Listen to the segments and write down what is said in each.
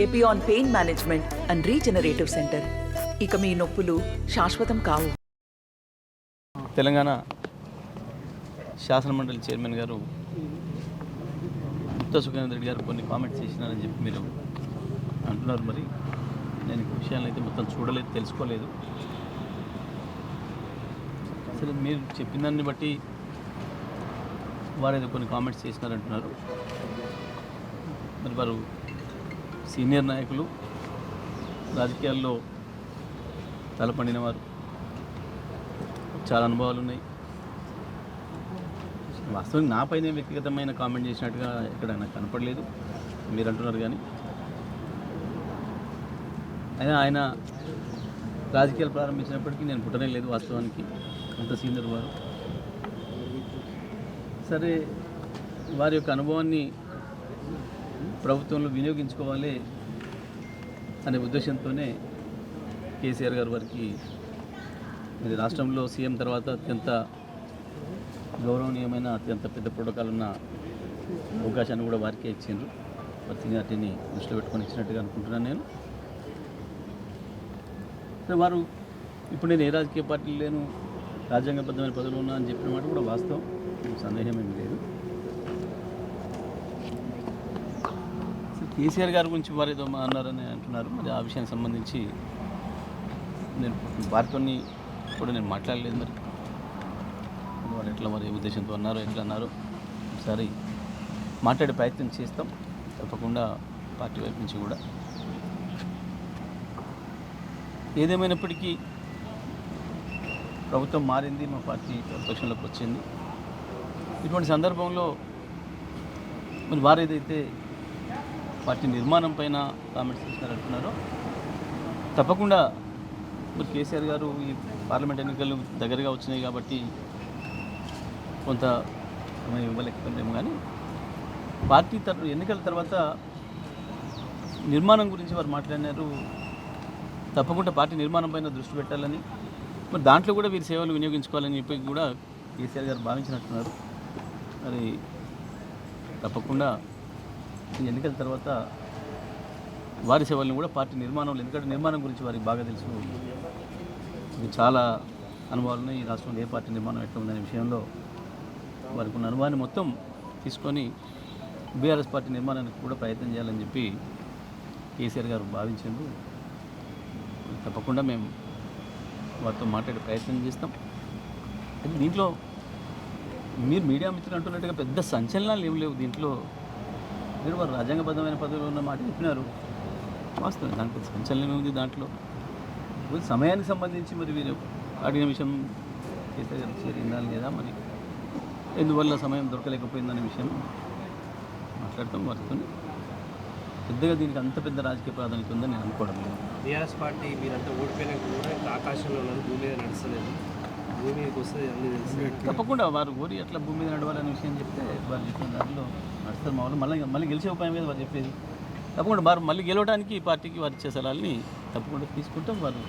Epione pain management and regenerative centre. ఇక మీ నొప్పులు శాశ్వతం కావు. తెలంగాణ శాసనమండలి చైర్మన్ గారు గుత్తా సుఖేందర్ రెడ్డి గారు కొన్ని కామెంట్స్ చేసినారని చెప్పి మీరు అంటున్నారు. మరి నేను ఈ విషయాలను అయితే మొత్తం చూడలేదు, తెలుసుకోలేదు. అసలు మీరు చెప్పిన దాన్ని బట్టి వారు ఏదో కొన్ని కామెంట్స్ చేసినారంటున్నారు. మరి వారు సీనియర్ నాయకులు, రాజకీయాల్లో తలపండిన వారు, చాలా అనుభవాలు ఉన్నాయి. వాస్తవంగా నాపైనే వ్యక్తిగతమైన కామెంట్ చేసినట్టుగా ఇక్కడ నాకు కనపడలేదు. మీరు అంటున్నారు కానీ అయినా ఆయన రాజకీయాలు ప్రారంభించినప్పటికీ నేను పుట్టనే లేదు. వాస్తవానికి అంత సీనియర్ వారు. సరే, వారి యొక్క అనుభవాన్ని ప్రభుత్వంలో వినియోగించుకోవాలి అనే ఉద్దేశంతోనే కేసీఆర్ గారు వారికి ఇది రాష్ట్రంలో సీఎం తర్వాత అత్యంత గౌరవనీయమైన, అత్యంత పెద్ద ప్రోటోకాల్ ఉన్న అవకాశాన్ని కూడా వారికే ఇచ్చిండ్రు. వారి సీనియారిటీని దృష్టిలో పెట్టుకొని ఇచ్చినట్టుగా అనుకుంటున్నాను నేను. వారు ఇప్పుడు నేను ఏ రాజకీయ పార్టీలు లేను, రాజ్యాంగబద్ధమైన పదవులు ఉన్నా అని చెప్పిన మాట కూడా వాస్తవం, సందేహం ఏమీ లేదు. కేసీఆర్ గారి గురించి వారు ఏదో అన్నారని అంటున్నారు. మరి ఆ విషయానికి సంబంధించి నేను వారితో కూడా నేను మాట్లాడలేదు. మరి వాళ్ళు ఎట్లా, మరి ఏ ఉద్దేశంతో అన్నారో, ఎట్లా అన్నారో ఒకసారి మాట్లాడే ప్రయత్నం చేస్తాం తప్పకుండా పార్టీ వైపు నుంచి కూడా. ఏదేమైనప్పటికీ ప్రభుత్వం మారింది, మా పార్టీ ప్రతిపక్షంలోకి వచ్చింది. ఇటువంటి సందర్భంలో మరి వారు ఏదైతే పార్టీ నిర్మాణం పైన కామెంట్స్ చేసినారంటున్నారో, తప్పకుండా మరి కేసీఆర్ గారు ఈ పార్లమెంట్ ఎన్నికలు దగ్గరగా వచ్చినాయి కాబట్టి కొంత సమయం ఇవ్వలేకపోయినాము. కానీ పార్టీ ఎన్నికల తర్వాత నిర్మాణం గురించి వారు మాట్లాడినారు. తప్పకుండా పార్టీ నిర్మాణం పైన దృష్టి పెట్టాలని, మరి దాంట్లో కూడా వీరి సేవలు వినియోగించుకోవాలని చెప్పి కూడా కేసీఆర్ గారు భావించినట్టున్నారు. మరి తప్పకుండా ఈ ఎన్నికల తర్వాత వారి సేవలను కూడా పార్టీ నిర్మాణంలో, ఎందుకంటే నిర్మాణం గురించి వారికి బాగా తెలుసు. ఇది చాలా అనుభవాలు ఉన్నాయి. ఈ రాష్ట్రంలో ఏ పార్టీ నిర్మాణం ఎట్లా ఉందనే విషయంలో వారికి ఉన్న అనుభవాన్ని మొత్తం తీసుకొని బీఆర్ఎస్ పార్టీ నిర్మాణానికి కూడా ప్రయత్నం చేయాలని చెప్పి కేసీఆర్ గారు భావించారు. తప్పకుండా మేము వారితో మాట్లాడే ప్రయత్నం చేస్తాం. అయితే దీంట్లో మీరు మీడియా మిత్రులు అంటున్నట్టుగా పెద్ద సంచలనాలు ఏం లేవు. దీంట్లో మీరు వారు రాజ్యాంగబద్ధమైన పదవిలో ఉన్న మాట చెప్పినారు, వాస్తవం. దాంట్లో సంచలనం ఉంది. దాంట్లో సమయానికి సంబంధించి మరి వీరు అడిగిన విషయం కేసీఆర్ గారు చేరిందా లేదా, మరి ఎందువల్ల సమయం దొరకలేకపోయిందనే విషయం మాట్లాడతాం వారితో. పెద్దగా దీనికి అంత పెద్ద రాజకీయ ప్రాధాన్యత ఉందని నేను అనుకోవడం లేదు. బీఆర్ఎస్ పార్టీ మీరంతా ఓడిపోయినా కూడా ఇంకా ఆకాశంలో ఉన్నది, భూమి మీద నడుస్తలేదు. భూమి మీదకి వస్తుంది అన్నీ తెలుసు. తప్పకుండా వారు ఓడి అట్లా భూమి మీద నడవాలనే విషయం చెప్తే వారు చెప్పిన దాంట్లో నడుస్తారు. మామూలు మళ్ళీ గెలిచే ఉపాయం మీద వారు చెప్పేది. తప్పకుండా వారు మళ్ళీ గెలవడానికి ఈ పార్టీకి వారు ఇచ్చే సలహాలని తప్పకుండా తీసుకుంటాం. వారు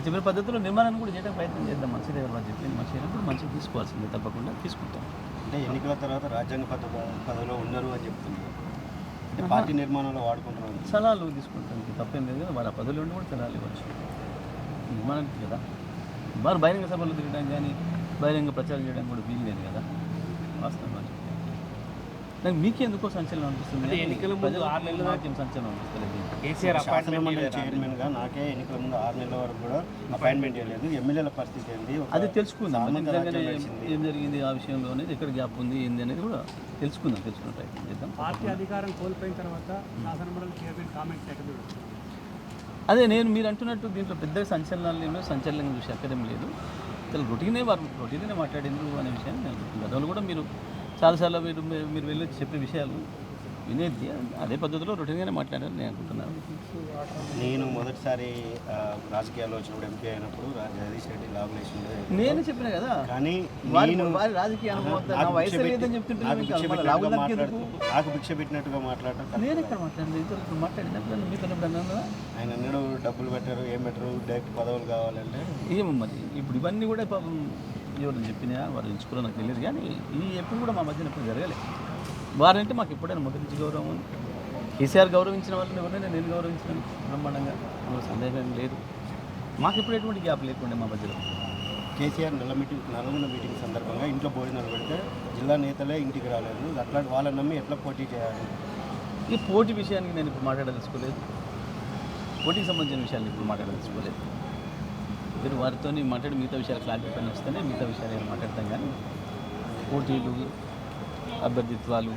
చెప్పిన పద్ధతిలో నిర్మాణాన్ని కూడా చేయడానికి ప్రయత్నం చేద్దాం. మంచిదే, వారు చెప్పింది మంచి అయినప్పుడు మంచిగా తీసుకోవాల్సిందే, తప్పకుండా తీసుకుంటాం. అంటే ఎన్నికల తర్వాత రాజ్యాంగ పదవిలో ఉన్నారు అని చెప్తున్నారు. అంటే పార్టీ నిర్మాణంలో వాడుకుంటున్నారు, సలహాలు తీసుకుంటానికి తప్పేం లేదు కదా. వారు ఆ పదవిలో ఉండి కూడా సలహాలు ఇవ్వచ్చు నిర్మాణానికి కదా. వారు బహిరంగ సభలు తిరగడానికి కానీ బహిరంగ ప్రచారం చేయడానికి కూడా వీలు లేదు కదా. వాస్తవం నాకు మీకు ఎందుకో సంచలనం అనిపిస్తుంది. ఎన్నికల ముందు 6 నెలల నాకేం సంచలనం అనిపిస్తుంది. కేసీఆర్ అపాయింట్మెంట్ చైర్మన్గా నాకే ఎన్నికల ముందు 6 నెలల వరకు కూడా అపాయింట్మెంట్ చేయలేదు. ఎమ్మెల్యేల పరిస్థితి ఏంటి అది తెలుసుకుందాం. ఏం జరిగింది ఆ విషయంలో అనేది, ఎక్కడ గ్యాప్ ఉంది ఏంది అనేది కూడా తెలుసుకునే ప్రయత్నం చేద్దాం. పార్టీ అధికారం కోల్పోయిన తర్వాత శాసనమండలి చైర్మన్ కామెంట్స్ ఎక్కడ? అదే మీరు అంటున్నట్టు దీంట్లో పెద్ద సంచలనాలు ఏమో, సంచలనం చూసి ఎక్కడేం లేదు. అసలు రొటీనే మాట్లాడింది అనే విషయాన్ని నేను గతంలో కూడా మీరు చాలాసార్లు మీరు వెళ్ళి చెప్పే విషయాలు వినేది అదే పద్ధతిలో రొటీన్గానే మాట్లాడాలని నేను అనుకుంటున్నాను. నేను మొదటిసారి రాజకీయాల్లో వచ్చినప్పుడు ఎంపీ అయినప్పుడు జగదీష్ రెడ్డి లాభలేషన్ నేను చెప్పిన కదా. కానీ వారి రాజకీయ అనుభవం వయసు లేదని చెప్తుంటే నాకు భిక్ష పెట్టినట్టుగా మాట్లాడటం నేను ఎక్కడ మాట్లాడలేదు. మాట్లాడినప్పుడు మీతో ఎప్పుడు ఆయన అన్నాడు డబ్బులు పెట్టారు, ఏం పెట్టరు, డైరెక్ట్ పదవులు కావాలంటే ఏమో మరి. ఇప్పుడు ఇవన్నీ కూడా పాపం ఎవరు చెప్పినా వారు ఎంచుకోవడం నాకు తెలియదు. కానీ ఈ ఎప్పుడు కూడా మా మధ్యన ఎప్పుడు జరగలేదు. వారంటే మాకు ఎప్పుడైనా మొదటి నుంచి గౌరవం ఉంది. కేసీఆర్ గౌరవించిన వాళ్ళని ఎవరైనా నేను గౌరవించినాను బ్రహ్మాండంగా, అందులో సందేహం లేదు. మాకు ఇప్పుడు ఎటువంటి గ్యాప్ లేకుండే మా మధ్యలో. కేసీఆర్ నల్గొండ మీటింగ్ సందర్భంగా ఇంట్లో భోజనాలు పెడితే జిల్లా నేతలే ఇంటికి రాలేదు. అట్లాంటి వాళ్ళని నమ్మి ఎట్లా పోటీ చేయాలి? ఈ పోటీ విషయానికి నేను ఇప్పుడు మాట్లాడదలుచుకోలేదు. పోటీకి సంబంధించిన విషయాలు ఇప్పుడు మాట్లాడదలుచుకోలేదు. మీరు వారితో మాట్లాడి మిగతా విషయాలు క్లారిటీ పని వస్తేనే మిగతా విషయాలు ఏమైనా మాట్లాడతాం. కానీ పోటీలు, అభ్యర్థిత్వాలు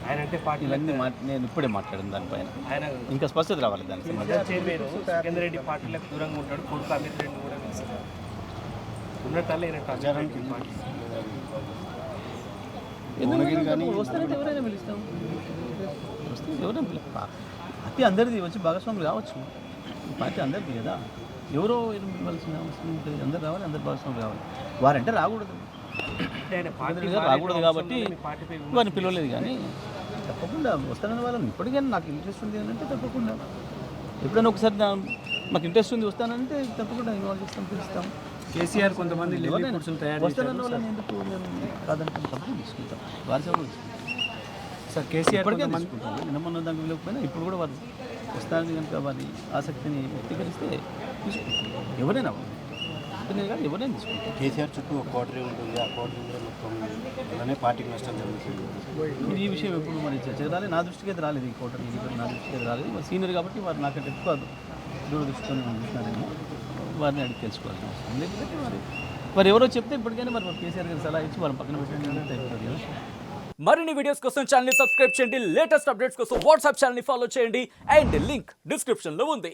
ఆయన అంటే పార్టీ ఇవన్నీ నేను ఇప్పుడే మాట్లాడాను దానిపైన. ఆయన ఇంకా స్పష్టత రావాలి దానికి సంబంధించి. చైర్మన్ సికందర్ రెడ్డి పార్టీలకు దూరంగా ఉంటాడు, కొడుకు అమిత్ రెడ్డి కూడా పిలుస్తారు ఉన్నట్టల్లా ఈయన ప్రచారానికి వస్తానంటే ఎవరైనా పిలుస్తాం, వస్తే ఎవరైనా పార్టీ అందరిది వచ్చి భాగస్వాములు కావచ్చు. పార్టీ అందరిది కదా, ఎవరో ఇవ్వాల్సిన అవసరం ఉంటుంది. అందరు రావాలి, అందరు భాగస్వాములు కావాలి. వారంటే రాకూడదు, రాకూడదు కాబట్టి వారిని పిలవలేదు. కానీ తప్పకుండా వస్తానని వాళ్ళని ఇప్పటికైనా నాకు ఇంట్రెస్ట్ ఉంది అని అంటే తప్పకుండా, ఎప్పుడైనా ఒకసారి మాకు ఇంట్రెస్ట్ ఉంది వస్తానంటే తప్పకుండా ఇన్వాల్వ్ చేస్తాం, పిలుస్తాం. కేసీఆర్ కొంతమంది వస్తానన్న వాళ్ళని ఎందుకు మేము కాదంటాం, తప్పకుండా తీసుకుంటాం. వారి సేవలు సార్ కేసీఆర్ ఇప్పటికే తీసుకుంటాం. నిన్న దానికి వెళ్ళకపోయినా ఇప్పుడు కూడా వారు వస్తానని కనుక వారి ఆసక్తిని వ్యక్తీకరిస్తే తీసుకుంటాం. ఎవరైనా కాదు, ఎవరైనా తీసుకుంటాం. కేసీఆర్ చుట్టూ ఒక కోటరీ ఉంటుంది, ఆ కోటరీలో మొత్తం అలానే పార్టీకి నష్టం జరుగుతుంది. మీరు ఈ విషయం ఎప్పుడు మరి చర్చకు రాలేదు, నా దృష్టికి అయితే రాలేదు. ఈ కోటరీ నా దృష్టికి అయితే రాలేదు. మరి సీనియర్ కాబట్టి వారు నాకంటే ఎక్కువ దూరదృష్టితోనే చూస్తున్నారని వారిని అడిగి తెలుసుకోవాల్సిన అవసరం లేదు. ఎందుకంటే మరి ఎవరో చెప్తే ఇప్పటికైనా మరి కేసీఆర్ గారు సలహా ఇచ్చి వారిని పక్కన పెట్టండి అయిపోతుంది. మరిన్ని వీడియోస్ కోసం ఛానల్ ని సబ్స్క్రైబ్ చేయండి, లేటెస్ట్ అప్డేట్స్ కోసం వాట్సాప్ ఛానల్ ని ఫాలో చేయండి అండ్ లింక్ డిస్క్రిప్షన్ లో ఉంది.